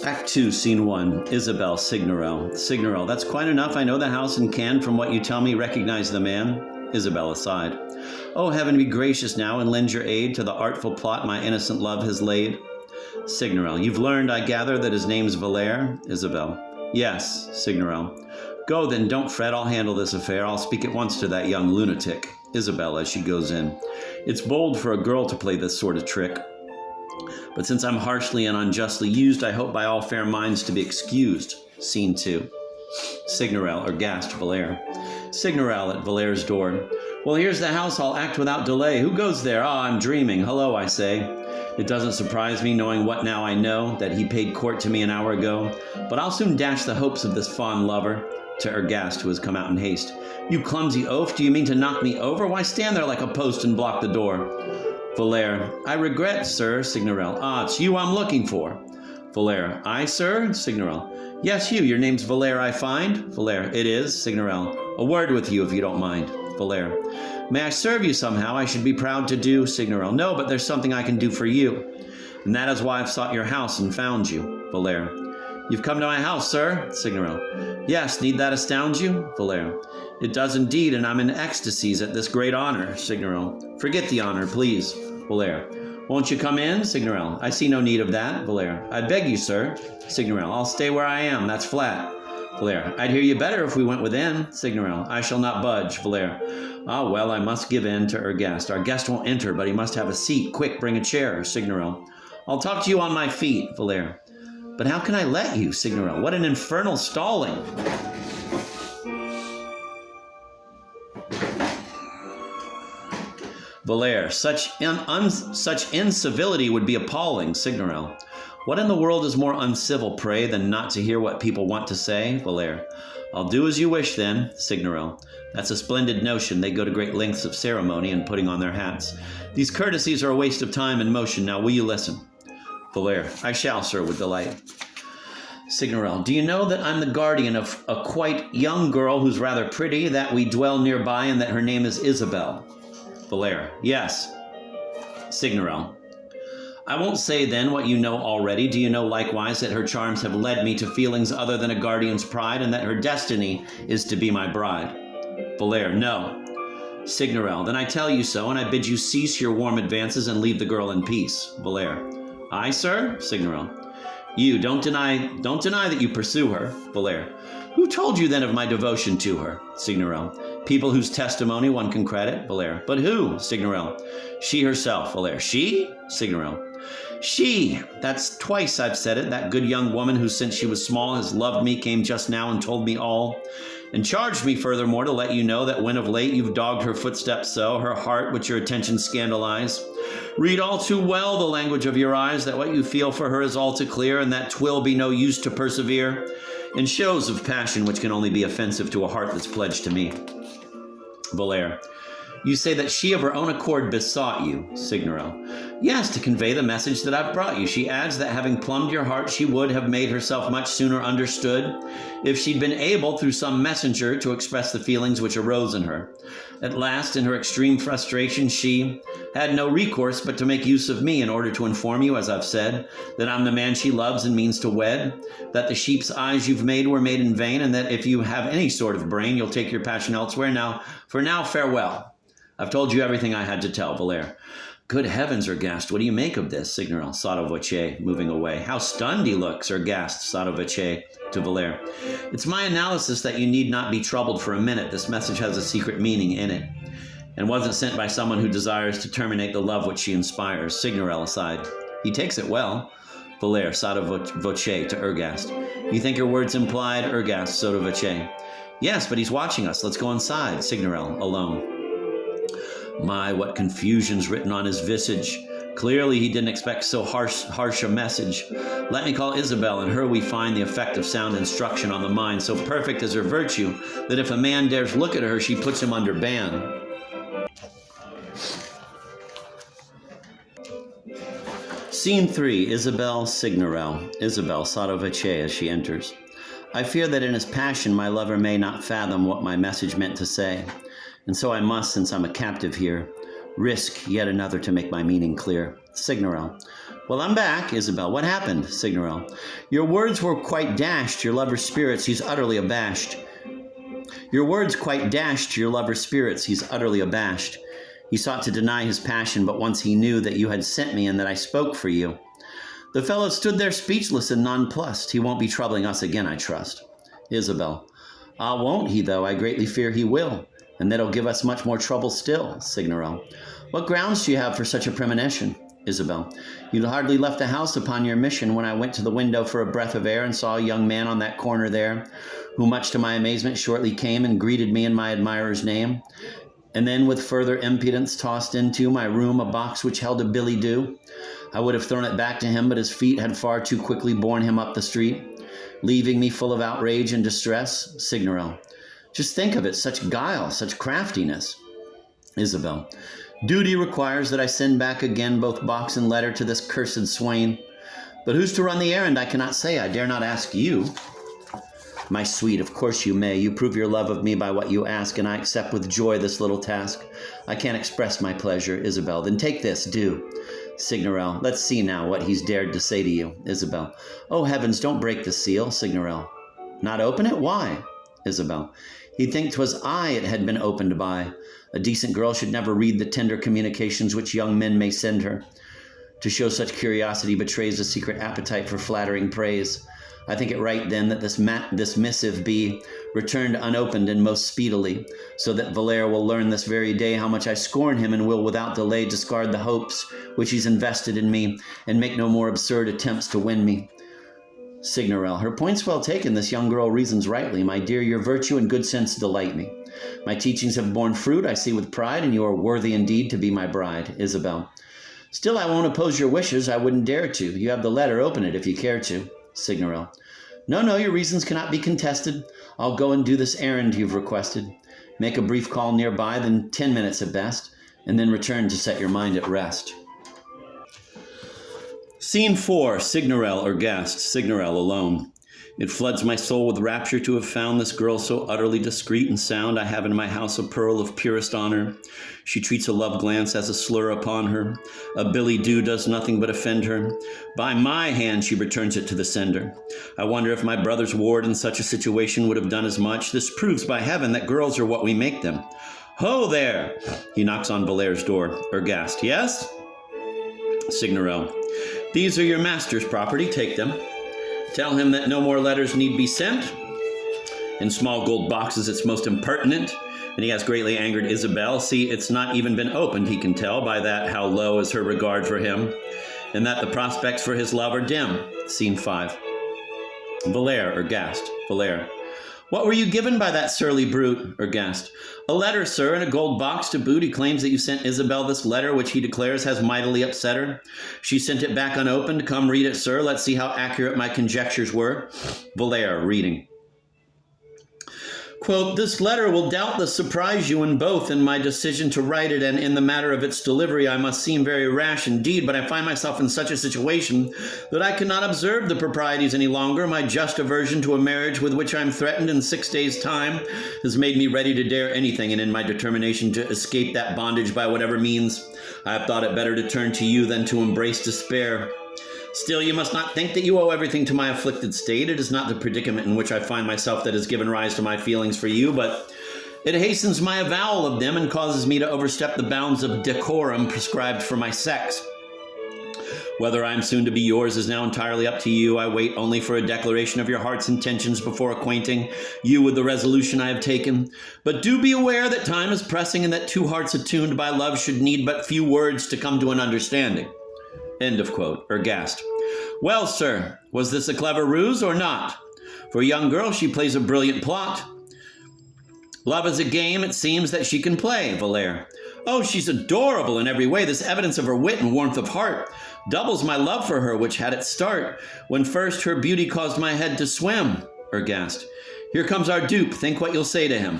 Act 2, Scene 1, Isabel, Signorel. Signorel, that's quite enough. I know the house and can, from what you tell me, recognize the man. Isabel aside. Oh, heaven be gracious now and lend your aid to the artful plot my innocent love has laid. Signorel, you've learned, I gather, that his name's Moliere. Isabel. Yes, Signorel. Go then, don't fret, I'll handle this affair. I'll speak at once to that young lunatic. Isabel, as she goes in. It's bold for a girl to play this sort of trick. But since I'm harshly and unjustly used, I hope by all fair minds to be excused. Scene 2. Signorel, aghast, Moliere. Signorel at Moliere's door. Well, here's the house. I'll act without delay. Who goes there? Ah, I'm dreaming. Hello, I say. It doesn't surprise me, knowing what now I know, that he paid court to me an hour ago. But I'll soon dash the hopes of this fond lover. To Ergast, who has come out in haste. You clumsy oaf, do you mean to knock me over? Why stand there like a post and block the door? Moliere. I regret, sir. Signorel. Ah, it's you I'm looking for. Moliere. I, sir? Signorel. Yes, you. Your name's Moliere, I find. Moliere. It is. Signorel. A word with you, if you don't mind. Moliere. May I serve you somehow? I should be proud to do. Signorel. No, but there's something I can do for you. And that is why I've sought your house and found you. Moliere. You've come to my house, sir. Signorel. Yes, need that astound you? Moliere. It does indeed, and I'm in ecstasies at this great honor. Signorel. Forget the honor, please. Moliere. Won't you come in? Signorel. I see no need of that. Moliere. I beg you, sir. Signorel. I'll stay where I am. That's flat. Moliere. I'd hear you better if we went within. Signorel. I shall not budge. Moliere. Ah, well, I must give in to Ergast. Our guest won't enter, but he must have a seat. Quick, bring a chair. Signorel. I'll talk to you on my feet. Moliere. But how can I let you? Signorel. What an infernal stalling. Moliere. Such incivility would be appalling. Signorel. What in the world is more uncivil, pray, than not to hear what people want to say? Moliere. I'll do as you wish, then. Signorel. That's a splendid notion. They go to great lengths of ceremony in putting on their hats. These courtesies are a waste of time and motion. Now, will you listen? Moliere. I shall, sir, with delight. Signorel. Do you know that I'm the guardian of a quite young girl who's rather pretty, that we dwell nearby, and that her name is Isabel? Moliere. Yes. Signorel. I won't say then what you know already. Do you know likewise that her charms have led me to feelings other than a guardian's pride, and that her destiny is to be my bride? Moliere. No. Signorel. Then I tell you so, and I bid you cease your warm advances and leave the girl in peace. Moliere. I, sir? Signorel. You, don't deny that you pursue her. Moliere. Who told you then of my devotion to her? Signorel. People whose testimony one can credit. Moliere. But who? Signorel. She herself. Moliere. She? Signorel. She. That's twice I've said it. That good young woman who since she was small has loved me came just now and told me all. And charged me furthermore to let you know that when of late you've dogged her footsteps so, her heart which your attention scandalize. Read all too well the language of your eyes, that what you feel for her is all too clear, and that 'twill be no use to persevere in shows of passion which can only be offensive to a heart that's pledged to me. Moliere. You say that she of her own accord besought you. Signorel. Yes, to convey the message that I've brought you. She adds that having plumbed your heart, she would have made herself much sooner understood if she'd been able through some messenger to express the feelings which arose in her. At last, in her extreme frustration, she had no recourse but to make use of me in order to inform you, as I've said, that I'm the man she loves and means to wed, that the sheep's eyes you've made were made in vain, and that if you have any sort of brain, you'll take your passion elsewhere. For now, farewell. I've told you everything I had to tell. Moliere. Good heavens, Ergast, what do you make of this? Signorel. Sotto voce, moving away. How stunned he looks, Ergast, sotto voce, to Moliere. It's my analysis that you need not be troubled for a minute. This message has a secret meaning in it, and wasn't sent by someone who desires to terminate the love which she inspires. Signorel aside. He takes it well. Moliere, sotto voce, to Ergast. You think your words implied? Ergast, sotto voce. Yes, but he's watching us. Let's go inside. Signorel, alone. My, what confusion's written on his visage. Clearly he didn't expect so harsh a message. Let me call Isabel. In her we find the effect of sound instruction on the mind, so perfect is her virtue, that if a man dares look at her, she puts him under ban. Scene 3, Isabel, Signorel. Isabel, sotto voce, as she enters. I fear that in his passion my lover may not fathom what my message meant to say. And so I must, since I'm a captive here, risk yet another to make my meaning clear. Signorel. Well, I'm back, Isabel. What happened? Signorel. Your words were quite dashed, your lover's spirits, he's utterly abashed. Your words quite dashed your lover's spirits, he's utterly abashed. He sought to deny his passion, but once he knew that you had sent me and that I spoke for you. The fellow stood there speechless and nonplussed. He won't be troubling us again, I trust. Isabel. Ah, won't he, though? I greatly fear he will, and that'll give us much more trouble still. Signorel. What grounds do you have for such a premonition? Isabel. You'd hardly left the house upon your mission when I went to the window for a breath of air and saw a young man on that corner there, who much to my amazement shortly came and greeted me in my admirer's name, and then with further impudence tossed into my room a box which held a billet-doux. I would have thrown it back to him, but his feet had far too quickly borne him up the street, leaving me full of outrage and distress. Signorel. Just think of it, such guile, such craftiness. Isabel. Duty requires that I send back again both box and letter to this cursed swain. But who's to run the errand, I cannot say. I dare not ask you. My sweet, of course you may. You prove your love of me by what you ask, and I accept with joy this little task. I can't express my pleasure. Isabel. Then take this, do. Signorel. Let's see now what he's dared to say to you. Isabel. Oh, heavens, don't break the seal. Signorel. Not open it? Why? Isabel. He'd think 'twas I it had been opened by. A decent girl should never read the tender communications which young men may send her. To show such curiosity betrays a secret appetite for flattering praise. I think it right, then, that this missive be returned unopened and most speedily, so that Moliere will learn this very day how much I scorn him and will without delay discard the hopes which he's invested in me and make no more absurd attempts to win me. Signorel. Her point's well taken. This young girl reasons rightly. My dear, your virtue and good sense delight me. My teachings have borne fruit, I see with pride, and you are worthy indeed to be my bride. Isabel. Still, I won't oppose your wishes. I wouldn't dare to. You have the letter. Open it if you care to. Signorel. No, your reasons cannot be contested. I'll go and do this errand you've requested. Make a brief call nearby, then 10 minutes at best, and then return to set your mind at rest. Scene 4, Signorel or guest, Signorel alone. It floods my soul with rapture to have found this girl so utterly discreet and sound. I have in my house a pearl of purest honor. She treats a love glance as a slur upon her. A billet-doux does nothing but offend her. By my hand she returns it to the sender. I wonder if my brother's ward in such a situation would have done as much. This proves by heaven that girls are what we make them. Ho there! He knocks on Moliere's door. Ergast. Yes? Signorel. These are your master's property. Take them. Tell him that no more letters need be sent. In small gold boxes, it's most impertinent. And he has greatly angered Isabel. See, it's not even been opened, he can tell by that how low is her regard for him, and that the prospects for his love are dim. Scene 5. Moliere, Ergast. Moliere. What were you given by that surly brute? Ergast. A letter, sir, in a gold box to boot. He claims that you sent Isabel this letter, which he declares has mightily upset her. She sent it back unopened. Come read it, sir. Let's see how accurate my conjectures were. Moliere, reading. Quote, this letter will doubtless surprise you in both in my decision to write it and in the matter of its delivery. I must seem very rash indeed, but I find myself in such a situation that I cannot observe the proprieties any longer. My just aversion to a marriage with which I am threatened in 6 days' time has made me ready to dare anything, and in my determination to escape that bondage by whatever means, I have thought it better to turn to you than to embrace despair. Still, you must not think that you owe everything to my afflicted state. It is not the predicament in which I find myself that has given rise to my feelings for you, but it hastens my avowal of them and causes me to overstep the bounds of decorum prescribed for my sex. Whether I am soon to be yours is now entirely up to you. I wait only for a declaration of your heart's intentions before acquainting you with the resolution I have taken. But do be aware that time is pressing and that two hearts attuned by love should need but few words to come to an understanding. End of quote. Ergast. Well, sir, was this a clever ruse or not? For a young girl, she plays a brilliant plot. Love is a game, it seems, that she can play. Moliere. Oh, she's adorable in every way. This evidence of her wit and warmth of heart doubles my love for her, which had its start when first her beauty caused my head to swim. Ergast. Here comes our dupe. Think what you'll say to him.